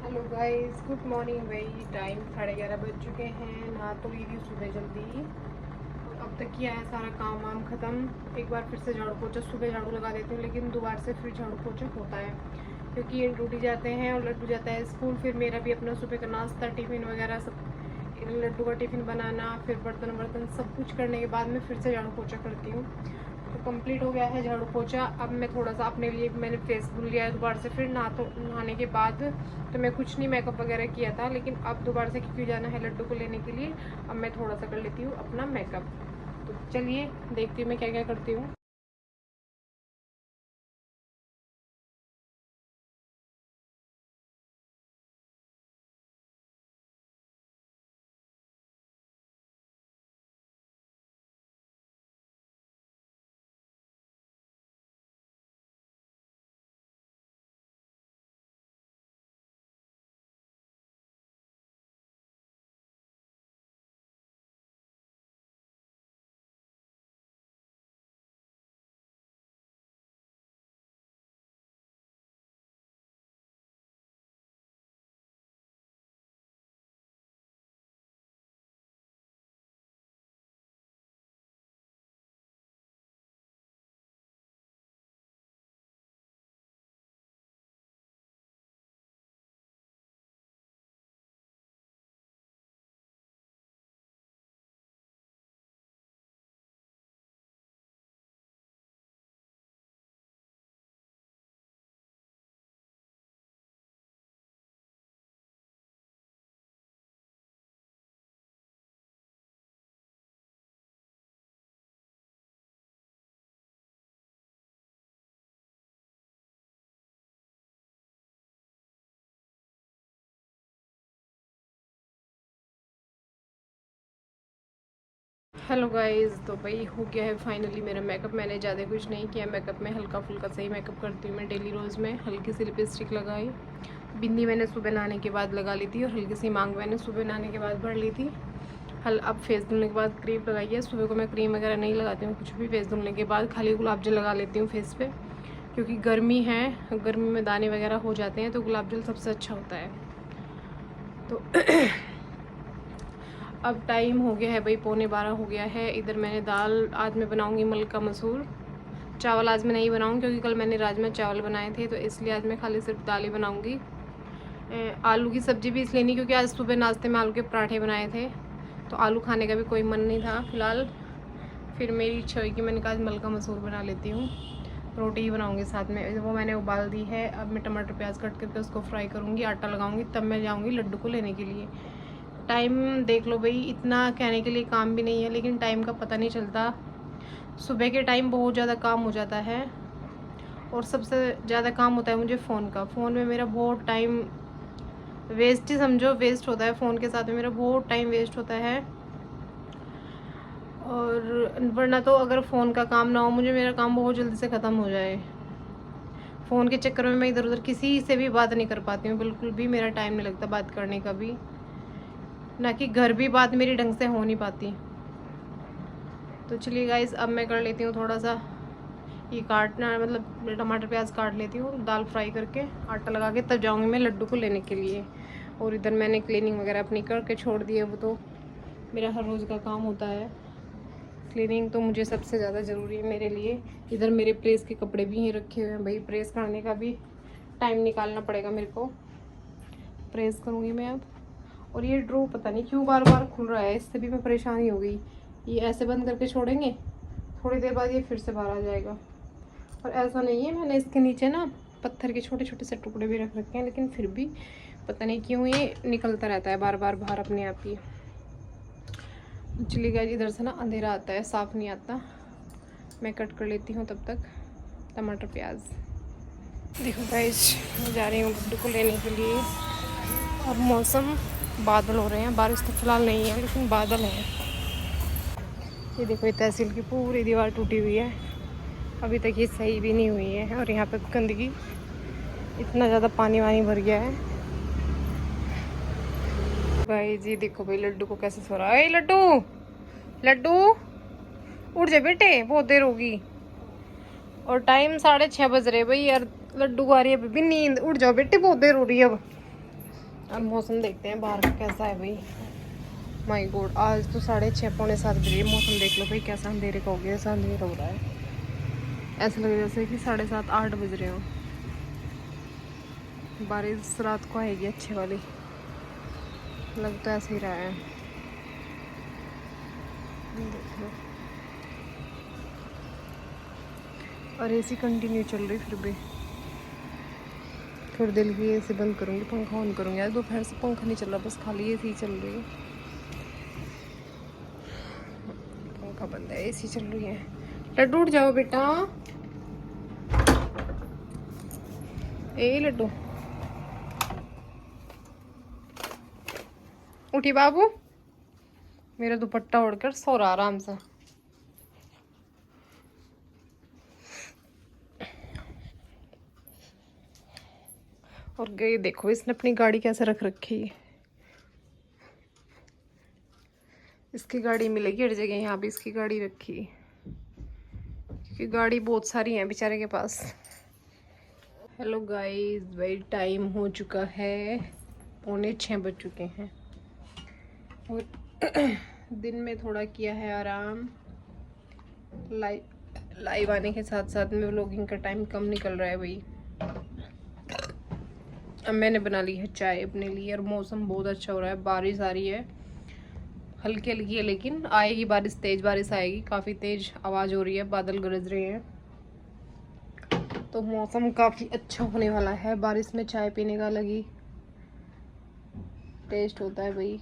Hello guys, good morning. भाई time 11:30 बज चुके हैं। नहा तो ली थी सुबह जल्दी। अब तक किया है सारा काम वाम ख़त्म। एक बार फिर से झाड़ू पोछा, सुबह झाड़ू लगा देती हूँ लेकिन दोबारा से फिर झाड़ू पोछा होता है क्योंकि ये ड्यूटी जाते हैं और लड्डू जाता है स्कूल। फिर मेरा भी अपना सुबह का नाश्ता, टिफ़िन वगैरह सब, लड्डू का टिफ़िन बनाना, फिर बर्तन वर्तन सब कुछ करने के बाद में फिर से झाड़ू पोछा करती हूँ। तो कंप्लीट हो गया है झाड़ू पोछा। अब मैं थोड़ा सा अपने लिए मैंने फेस धुल लिया है दोबारा से। फिर नहाने के बाद तो मैं कुछ नहीं मेकअप वगैरह किया था, लेकिन अब दोबारा से क्योंकि जाना है लड्डू को लेने के लिए, अब मैं थोड़ा सा कर लेती हूँ अपना मेकअप। तो चलिए देखती हूँ मैं क्या क्या करती हूँ। हेलो गाइस, तो भाई हो गया है फाइनली मेरा मेकअप। मैंने ज़्यादा कुछ नहीं किया मेकअप में, हल्का फुल्का सही मेकअप करती हूँ मैं डेली रोज़ में। हल्की सी लिपस्टिक लगाई, बिंदी मैंने सुबह नहाने के बाद लगा ली थी और हल्की सी मांग मैंने सुबह नहाने के बाद भर ली थी। अब फेस धुलने के बाद क्रीम लगाई है। सुबह को मैं क्रीम वगैरह नहीं लगाती हूँ कुछ भी। फेस धुलने के बाद खाली गुलाब जल लगा लेती हूँ फेस पे, क्योंकि गर्मी है, गर्मी में दाने वगैरह हो जाते हैं तो गुलाब जल सबसे अच्छा होता है। तो अब टाइम हो गया है भाई, 11:15 हो गया है। इधर मैंने दाल, आज मैं बनाऊंगी मलका मसूर। चावल आज मैं नहीं बनाऊंगी क्योंकि कल मैंने राजमा चावल बनाए थे, तो इसलिए आज मैं खाली सिर्फ दाल ही बनाऊंगी। आलू की सब्ज़ी भी इसलिए नहीं क्योंकि आज सुबह नाश्ते में आलू के पराठे बनाए थे, तो आलू खाने का भी कोई मन नहीं था फ़िलहाल। फिर मेरी इच्छा हुई कि मैंने कहा आज मलका मसूर बना लेती हूँ। रोटी ही बनाऊँगी साथ में, वो मैंने उबाल दी है। अब मैं टमाटर प्याज कट करके उसको फ्राई करूँगी, आटा लगाऊँगी, तब मैं जाऊँगी लड्डू को लेने के लिए। टाइम देख लो भाई, इतना कहने के लिए काम भी नहीं है लेकिन टाइम का पता नहीं चलता। सुबह के टाइम बहुत ज़्यादा काम हो जाता है और सबसे ज़्यादा काम होता है मुझे फ़ोन का। फ़ोन में मेरा बहुत टाइम वेस्ट ही समझो, वेस्ट होता है। फ़ोन के साथ में मेरा बहुत टाइम वेस्ट होता है। और वरना तो अगर फ़ोन का काम ना हो मुझे, मेरा काम बहुत जल्दी से ख़त्म हो जाए। फ़ोन के चक्कर में मैं इधर उधर किसी से भी बात नहीं कर पाती हूँ, बिल्कुल भी मेरा टाइम नहीं लगता बात करने का भी, ना कि घर भी बात मेरी ढंग से हो नहीं पाती। तो चलिए गाइस, अब मैं कर लेती हूँ थोड़ा सा ये काटना, मतलब टमाटर प्याज काट लेती हूँ, दाल फ्राई करके आटा लगा के तब जाऊँगी मैं लड्डू को लेने के लिए। और इधर मैंने क्लीनिंग वगैरह अपनी करके छोड़ दी है, वो तो मेरा हर रोज़ का काम होता है। क्लीनिंग तो मुझे सबसे ज़्यादा ज़रूरी है मेरे लिए। इधर मेरे प्रेस के कपड़े भी यहीं रखे हुए हैं भाई, प्रेस करने का भी टाइम निकालना पड़ेगा मेरे को। प्रेस करूँगी मैं अब। और ये ड्रो पता नहीं क्यों बार बार खुल रहा है, इससे भी मैं परेशानी हो गई। ये ऐसे बंद करके छोड़ेंगे, थोड़ी देर बाद ये फिर से बाहर आ जाएगा। और ऐसा नहीं है, मैंने इसके नीचे ना पत्थर के छोटे छोटे से टुकड़े भी रख रखे हैं, लेकिन फिर भी पता नहीं क्यों ये निकलता रहता है बार बार बाहर अपने आप ही। चलिए गाइस, इधर से ना अंधेरा आता है, साफ़ नहीं आता। मैं कट कर लेती हूँ तब तक टमाटर प्याज। देखो गाइस, मैं जा रही हूँ लड्डू को लेने के लिए। और मौसम बादल हो रहे हैं, बारिश तो फिलहाल नहीं है लेकिन बादल है। ये देखो, ये तहसील की पूरी दीवार टूटी हुई है, अभी तक ये सही भी नहीं हुई है। और यहाँ पे गंदगी, इतना ज़्यादा पानी वानी भर गया है। भाई जी देखो भाई, लड्डू को कैसे सो रहा है। लड्डू, लड्डू उठ जा बेटे, बहुत देर होगी। और टाइम 6:30 बज रहे भाई यार, लड्डू को आ रही है अभी भी नींद। उठ जाओ बेटे, बहुत देर हो रही है अब। और मौसम देखते हैं बाहर का कैसा है भाई। माय गॉड, आज तो 6:30 पौने 7 बजे। मौसम देख लो भाई कैसा अंधेरे का हो गया, ऐसा अंधेरा हो रहा है, ऐसा लग रहा है जैसे कि 7:30 8 बज रहे हो। बारिश रात को आएगी अच्छी वाली, लग तो ऐसे ही रहा है। देख लो, और एसी कंटिन्यू चल रही फिर भी। थोड़ी देर की एसी बंद करूँगी, पंखा ऑन करूँगी। यार दोपहर से पंखा नहीं चल रहा, बस खाली एसी चल रही है। पंखा बंद है, एसी चल रही है। लड्डू उठ जाओ बेटा, ए लड्डू उठी बाबू। मेरा दुपट्टा ओढ़कर सो रहा आराम से। और गई देखो इसने अपनी गाड़ी कैसे रख रखी है। इसकी गाड़ी मिलेगी हर जगह, यहाँ भी इसकी गाड़ी रखी है क्योंकि गाड़ी बहुत सारी है बेचारे के पास। हेलो गाइस, भाई टाइम हो चुका है, 5:45 बज चुके हैं। और दिन में थोड़ा किया है आराम। लाइव आने के साथ साथ में व्लॉगिंग का टाइम कम निकल रहा है भाई। अब मैंने बना ली है चाय अपने लिए, और मौसम बहुत अच्छा हो रहा है। बारिश आ रही है, हल्की हल्की है, लेकिन आएगी बारिश, तेज बारिश आएगी। काफ़ी तेज आवाज़ हो रही है, बादल गरज रहे हैं, तो मौसम काफ़ी अच्छा होने वाला है। बारिश में चाय पीने का अलग ही टेस्ट होता है भाई।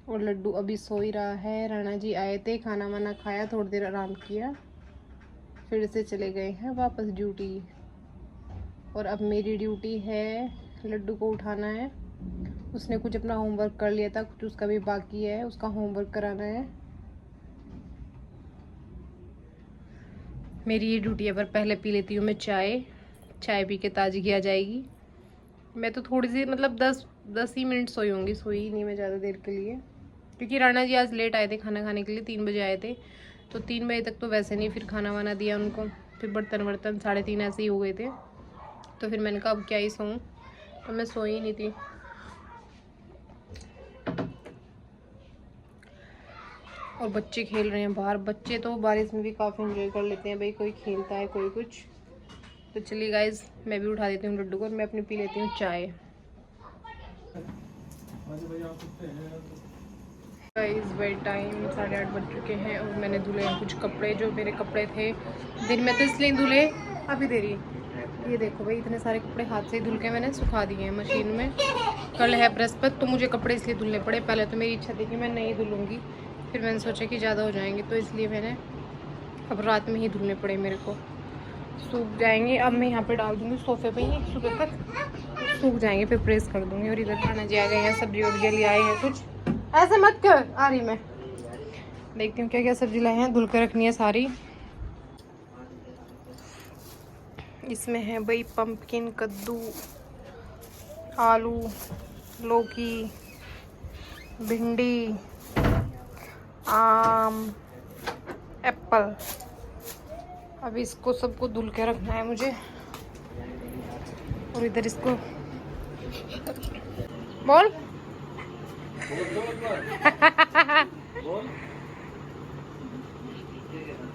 और लड्डू अभी सो ही रहा है। राणा जी आए थे, खाना वाना खाया, थोड़ी देर आराम किया, फिर से चले गए हैं वापस ड्यूटी। और अब मेरी ड्यूटी है लड्डू को उठाना है। उसने कुछ अपना होमवर्क कर लिया था, कुछ उसका भी बाकी है, उसका होमवर्क कराना है। मेरी ये ड्यूटी है, पर पहले पी लेती हूँ मैं चाय। चाय पी के ताजगी आ जाएगी। मैं तो थोड़ी सी मतलब 10 ही मिनट सोई होंगी, सोई नहीं मैं ज़्यादा देर के लिए, क्योंकि राणा जी आज लेट आए थे खाना खाने के लिए। 3 बजे आए थे, तो 3 बजे तक तो वैसे नहीं, फिर खाना वाना दिया उनको, फिर बर्तन 3:30 ऐसे ही हो गए थे। तो फिर मैंने कहा अब क्या ही सोऊं, तो मैं सोई ही नहीं थी। और बच्चे खेल रहे हैं बाहर। बच्चे तो बारिश में भी काफ़ी एंजॉय कर लेते हैं भाई, कोई खेलता है कोई कुछ। तो चलिए गाइज, मैं भी उठा देती हूँ लड्डू को, और मैं अपनी पी लेती हूँ चाय। गाइज भाई टाइम 8:30 बज चुके हैं, और मैंने धुले हैं कुछ कपड़े, जो मेरे कपड़े थे दिन में, तो इसलिए धुले अभी देरी। ये देखो भाई, इतने सारे कपड़े हाथ से ही धुल के मैंने सुखा दिए हैं मशीन में। कल है बृहस्पति, तो मुझे कपड़े इसलिए धुलने पड़े। पहले तो मेरी इच्छा थी कि मैं नहीं धुलूँगी, फिर मैंने सोचा कि ज़्यादा हो जाएंगे, तो इसलिए मैंने अब रात में ही धुलने पड़े मेरे को। सूख जाएंगे, अब मैं यहाँ पे डाल दूँगी सोफे पे ही, सुबह तक सूख जाएंगे, फिर प्रेस कर दूँगी। और इधर खाना जी आ गए हैं, सब्जी वब्जी ले आए हैं कुछ। ऐसे मत कर, आ रही मैं देखती हूँ क्या क्या सब्जी लाए हैं, धुल कर रखनी है सारी। इसमें है भाई पंपकिन, कद्दू, आलू, लौकी, भिंडी, आम, एप्पल। अब इसको सबको धुल के रखना है मुझे। और इधर इसको बोल बोल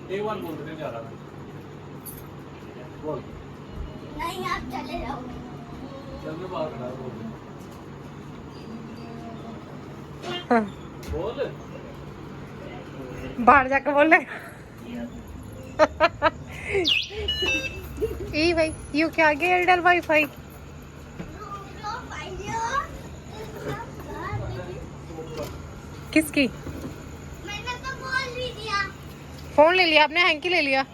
एक बार बोलने जा रहा मैं। बोल नहीं, आप चले जाओ। चल मैं बात कर बोल। बोल बाहर जाकर बोले ए भाई, यू क्या आ गया एयरटेल वाईफाई? किसकी? मैंने तो बोल भी दिया। फोन ले लिया आपने, हैंकी ले लिया।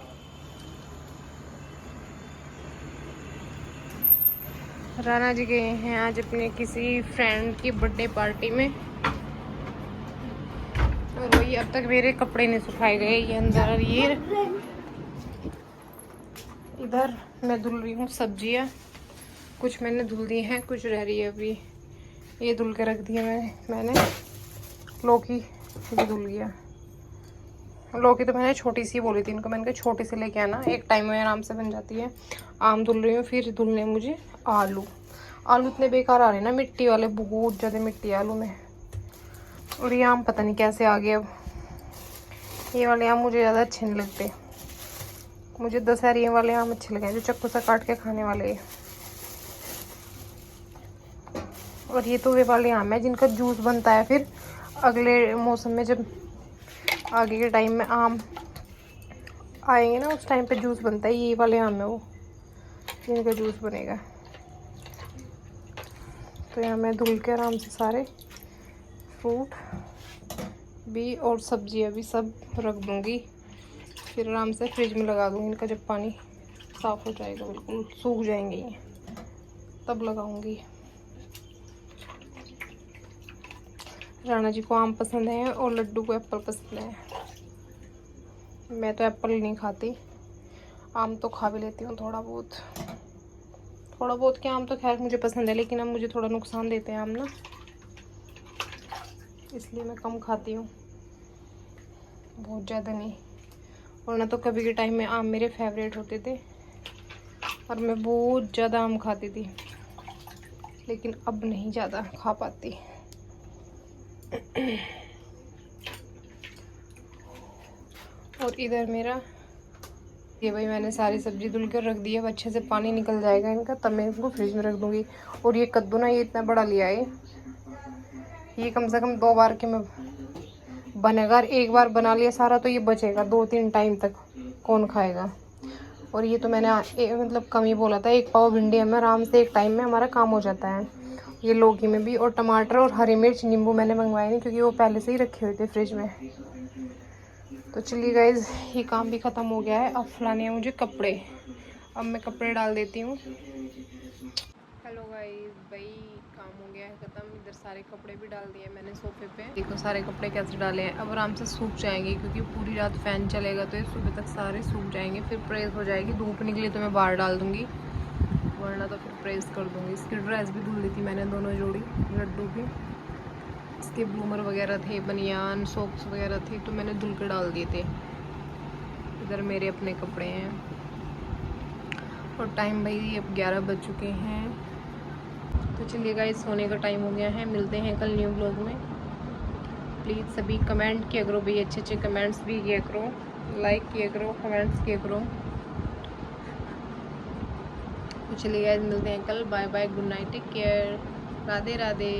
राणा जी गए हैं आज अपने किसी फ्रेंड की बर्थडे पार्टी में, और वही अब तक मेरे कपड़े नहीं सुखाए गए। ये अंदर, ये इधर मैं धुल रही हूँ सब्जियाँ। कुछ मैंने धुल दी हैं, कुछ रह रही है अभी। ये धुल के रख दिया मैंने। लौकी भी धुल गया। लौकी तो मैंने छोटी सी बोली थी इनको, मैंने कहा छोटी सी लेके आना, एक टाइम में आराम से बन जाती है। आम धुल रही हूँ, फिर धुलने मुझे आलू। आलू इतने बेकार आ रहे हैं ना, मिट्टी वाले, बहुत ज़्यादा मिट्टी है आलू में। और ये आम पता नहीं कैसे आ गए अब। ये वाले आम मुझे ज़्यादा अच्छे नहीं लगते, मुझे दशहरी वाले आम अच्छे लगे हैं, जो चक्कू से काट के खाने वाले। और ये तो वे वाले आम है जिनका जूस बनता है फिर अगले मौसम में, जब आगे के टाइम में आम आएंगे ना, उस टाइम पे जूस बनता है। ये वाले आम है वो जिनका जूस बनेगा। तो यहाँ मैं धुल के आराम से सारे फ्रूट भी और सब्जियाँ भी सब रख दूँगी, फिर आराम से फ्रिज में लगा दूँगी। इनका जब पानी साफ़ हो जाएगा, बिल्कुल सूख जाएंगे ये, तब लगाऊँगी। राणा जी को आम पसंद है और लड्डू को एप्पल पसंद है। मैं तो एप्पल नहीं खाती, आम तो खा भी लेती हूँ थोड़ा बहुत। थोड़ा बहुत क्या, आम तो खैर मुझे पसंद है, लेकिन अब मुझे थोड़ा नुकसान देते हैं आम ना, इसलिए मैं कम खाती हूँ, बहुत ज़्यादा नहीं। वरना तो कभी के टाइम में आम मेरे फेवरेट होते थे और मैं बहुत ज़्यादा आम खाती थी, लेकिन अब नहीं ज़्यादा खा पाती। और इधर मेरा ये भाई मैंने सारी सब्जी धुल कर रख दी है, अब अच्छे से पानी निकल जाएगा इनका, तब मैं इनको फ्रिज में रख दूँगी। और ये कद्दू ना, ये इतना बड़ा लिया है, ये कम से कम 2 बार के में बनेगा। एक बार बना लिया सारा तो ये बचेगा 2-3 टाइम तक, कौन खाएगा। और ये तो मैंने मतलब कम ही बोला था, 1 पाव भिंडी हमें आराम से एक टाइम में हमारा काम हो जाता है। ये लौकी में भी, और टमाटर और हरी मिर्च, नींबू मैंने मंगवाए नहीं क्योंकि वो पहले से ही रखे हुए थे फ्रिज में। तो चलिए गाइज, ये काम भी ख़त्म हो गया है। अब फुलाने हैं मुझे कपड़े, अब मैं कपड़े डाल देती हूँ। हेलो गाइज, भाई काम हो गया है ख़त्म। इधर सारे कपड़े भी डाल दिए मैंने सोफे पे। देखो सारे कपड़े कैसे डाले हैं, अब आराम से सूख जाएंगे क्योंकि पूरी रात फ़ैन चलेगा तो ये सुबह तक सारे सूख जाएंगे, फिर प्रेस हो जाएगी। धूप निकली तो मैं बाहर डाल दूँगी, वरना तो फिर प्रेस कर दूँगी। इसकी ड्रेस भी धुल दी थी मैंने, दोनों जोड़ी लड्डू की। इसके ब्लूमर वगैरह थे, बनियान सॉक्स वगैरह थे, तो मैंने धुल के डाल दिए थे। इधर मेरे अपने कपड़े हैं। और टाइम भाई अब 11 बज चुके हैं। तो चलिए गाइस, सोने का टाइम हो गया है। मिलते हैं कल न्यू ब्लॉग में। प्लीज़ सभी कमेंट किया करो भाई, अच्छे अच्छे कमेंट्स भी किया करो, लाइक किया करो, कमेंट्स किया करो। तो चलिए गाइस, मिलते हैं कल। Bye bye, good night, take care, Radhe Radhe.